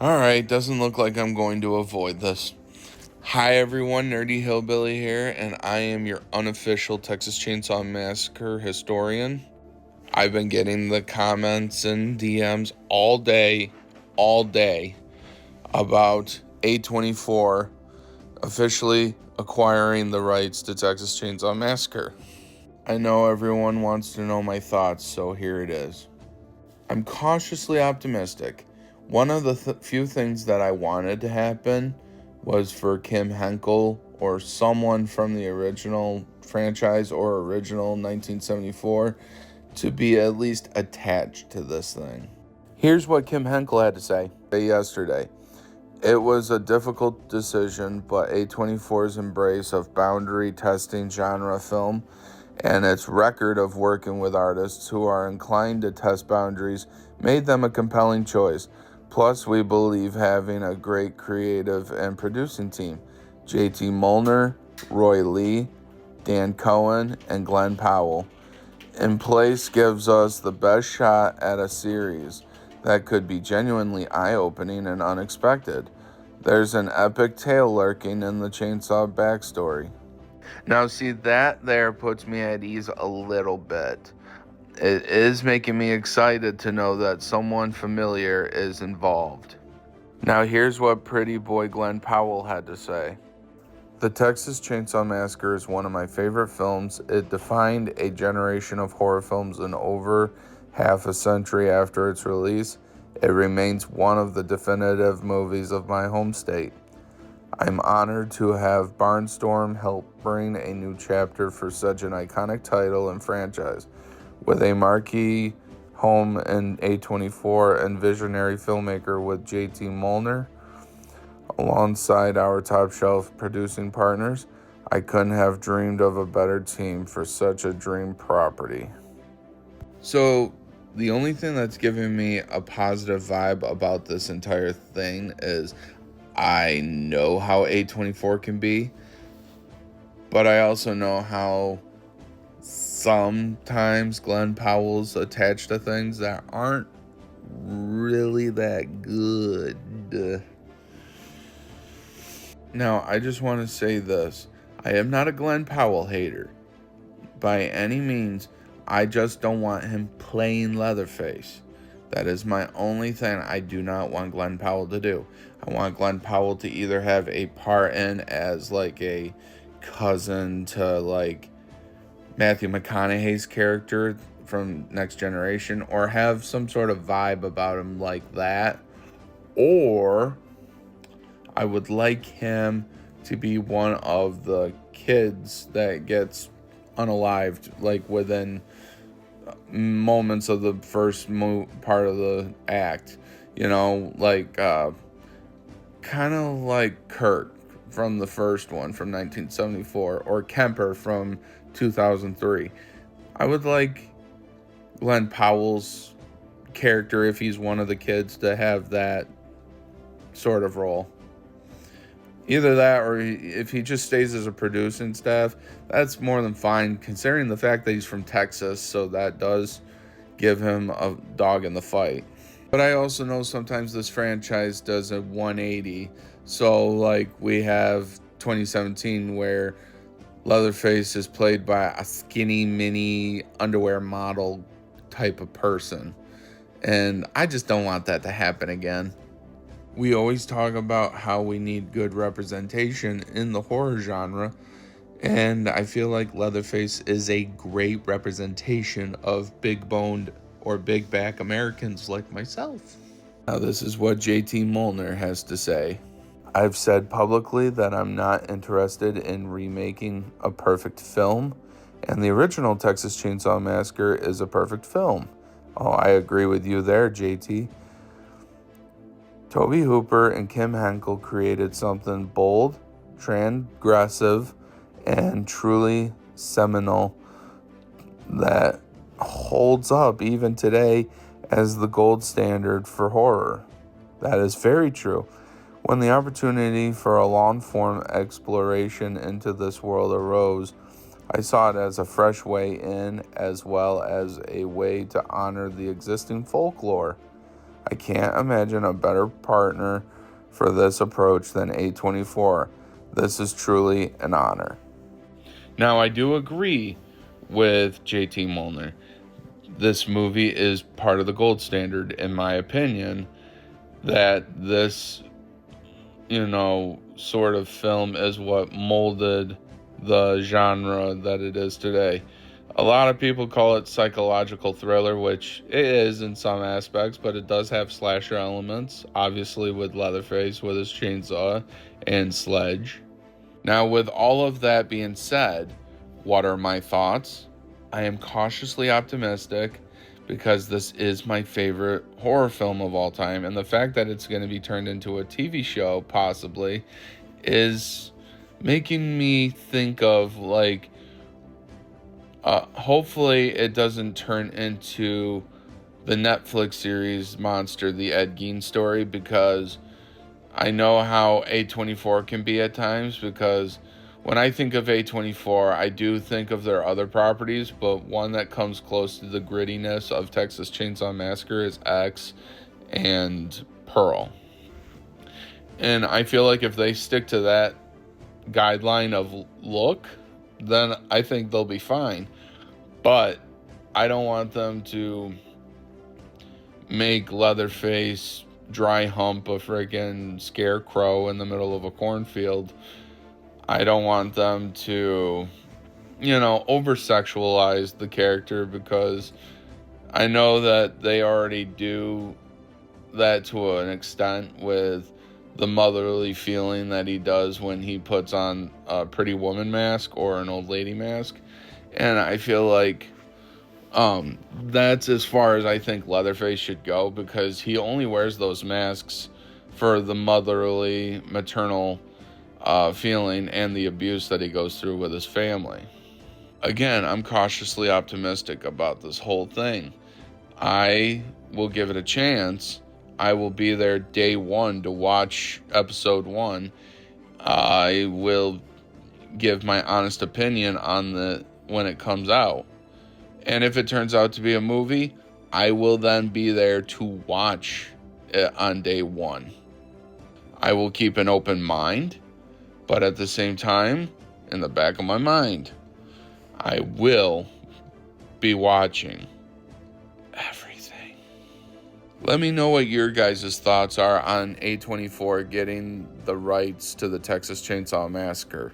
Alright, doesn't look like I'm going to avoid this. Hi everyone, Nerdy Hillbilly here, and I am your unofficial Texas Chainsaw Massacre historian. I've been getting the comments and DMs all day, about A24 officially acquiring the rights to Texas Chainsaw Massacre. I know everyone wants to know my thoughts, so here it is. I'm cautiously optimistic. One of the few things that I wanted to happen was for Kim Henkel or someone from the original franchise or original 1974 to be at least attached to this thing. Here's what Kim Henkel had to say yesterday. It was a difficult decision, but A24's embrace of boundary testing genre film and its record of working with artists who are inclined to test boundaries made them a compelling choice. Plus, we believe having a great creative and producing team. JT Molnar, Roy Lee, Dan Cohen, and Glenn Powell in place gives us the best shot at a series that could be genuinely eye-opening and unexpected. There's an epic tale lurking in the Chainsaw backstory. Now, see, that there puts me at ease a little bit. It is making me excited to know that someone familiar is involved. Now, here's what pretty boy Glenn Powell had to say. The Texas Chainsaw Massacre is one of my favorite films. It defined a generation of horror films, and over half a century after its release, it remains one of the definitive movies of my home state. I'm honored to have Barnstorm help bring a new chapter for such an iconic title and franchise. With a marquee home in A24 and visionary filmmaker with JT Molnar, alongside our top shelf producing partners, I couldn't have dreamed of a better team for such a dream property. So, the only thing that's giving me a positive vibe about this entire thing is I know how A24 can be, but I also know how sometimes Glenn Powell's attached to things that aren't really that good. Now, I just want to say this. I am not a Glenn Powell hater by any means. I just don't want him playing Leatherface. That is my only thing I do not want Glenn Powell to do. I want Glenn Powell to either have a part in as like a cousin to like Matthew McConaughey's character from Next Generation, or have some sort of vibe about him like that. Or I would like him to be one of the kids that gets unalived, like within moments of the first part of the act, like kind of like Kirk from the first one from 1974, or Kemper from 2003. I would like Glenn Powell's character, if he's one of the kids, to have that sort of role. Either that, or if he just stays as a producing staff, that's more than fine, considering the fact that he's from Texas, so that does give him a dog in the fight. But I also know sometimes this franchise does a 180, so like we have 2017 where Leatherface is played by a skinny mini underwear model type of person, and I just don't want that to happen again. We always talk about how we need good representation in the horror genre, and I feel like Leatherface is a great representation of big-boned or big-back Americans like myself. Now, this is what JT Molnar has to say. I've said publicly that I'm not interested in remaking a perfect film, and the original Texas Chainsaw Massacre is a perfect film. Oh, I agree with you there, JT. Tobe Hooper and Kim Henkel created something bold, transgressive, and truly seminal that holds up even today as the gold standard for horror. That is very true. When the opportunity for a long-form exploration into this world arose, I saw it as a fresh way in, as well as a way to honor the existing folklore. I can't imagine a better partner for this approach than A24. This is truly an honor. Now, I do agree with JT Molnar. This movie is part of the gold standard, in my opinion, that this, sort of film is what molded the genre that it is today. A lot of people call it psychological thriller, which it is in some aspects, but it does have slasher elements, obviously with Leatherface with his chainsaw and Sledge. Now, with all of that being said, what are my thoughts? I am cautiously optimistic because this is my favorite horror film of all time, and the fact that it's going to be turned into a TV show, possibly, is making me think of, like, hopefully it doesn't turn into the Netflix series Monster, the Ed Gein story, because I know how A24 can be at times, because when I think of A24, I do think of their other properties, but one that comes close to the grittiness of Texas Chainsaw Massacre is X and Pearl. And I feel like if they stick to that guideline of look, then I think they'll be fine. But I don't want them to make Leatherface dry hump a freaking scarecrow in the middle of a cornfield. I don't want them to, over sexualize the character, because I know that they already do that to an extent with the motherly feeling that he does when he puts on a pretty woman mask or an old lady mask. And I feel like that's as far as I think Leatherface should go, because he only wears those masks for the motherly, maternal feeling and the abuse that he goes through with his family. Again, I'm cautiously optimistic about this whole thing. I will give it a chance. I will be there day one to watch episode 1. I will give my honest opinion on when it comes out. And if it turns out to be a movie, I will then be there to watch it on day 1. I will keep an open mind, but at the same time, in the back of my mind, I will be watching everything. Let me know what your guys' thoughts are on A24 getting the rights to the Texas Chainsaw Massacre.